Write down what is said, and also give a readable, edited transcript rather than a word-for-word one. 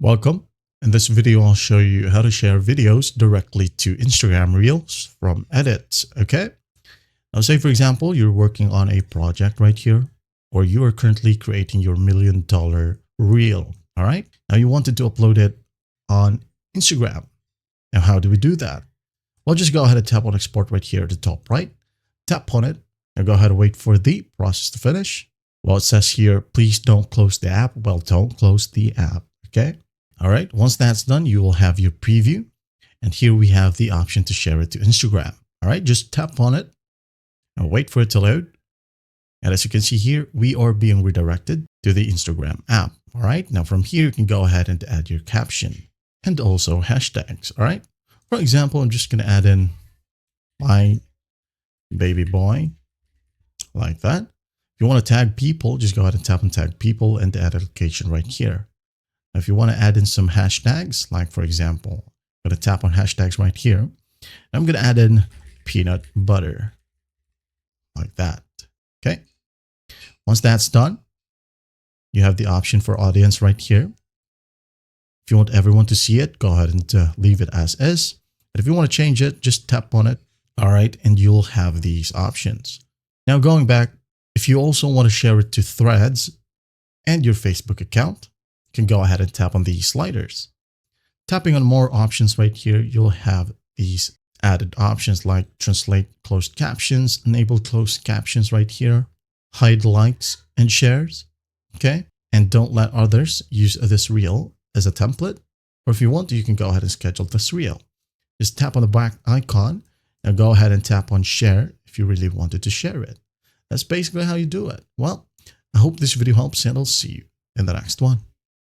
Welcome. In this video, I'll show you how to share videos directly to Instagram Reels from edits, okay? Now say for example, you're working on a project right here, or you are currently creating your $1 million reel, all right? Now you wanted to upload it on Instagram. Now how do we do that? Well, just go ahead and tap on export right here at the top right. Tap on it and go ahead and wait for the process to finish. Well, it says here, please don't close the app. Well, don't close the app, okay? All right, once that's done, you will have your preview. And here we have the option to share it to Instagram. All right, just tap on it and wait for it to load. And as you can see here, we are being redirected to the Instagram app. All right, now from here, you can go ahead and add your caption and also hashtags. All right, for example, I'm just going to add in my baby boy like that. If you want to tag people, just go ahead and tap on tag people and add a location right here. If you want to add in some hashtags, like for example, I'm going to tap on hashtags right here. I'm going to add in peanut butter like that. Okay. Once that's done, you have the option for audience right here. If you want everyone to see it, go ahead and leave it as is. But if you want to change it, just tap on it. All right. And you'll have these options. Now going back, if you also want to share it to Threads and your Facebook account, can go ahead and tap on these sliders. Tapping on more options right here, you'll have these added options like translate closed captions, enable closed captions right here, hide likes and shares, okay? And don't let others use this reel as a template. Or if you want to, you can go ahead and schedule this reel. Just tap on the black icon and go ahead and tap on share if you really wanted to share it. That's basically how you do it. Well, I hope this video helps and I'll see you in the next one.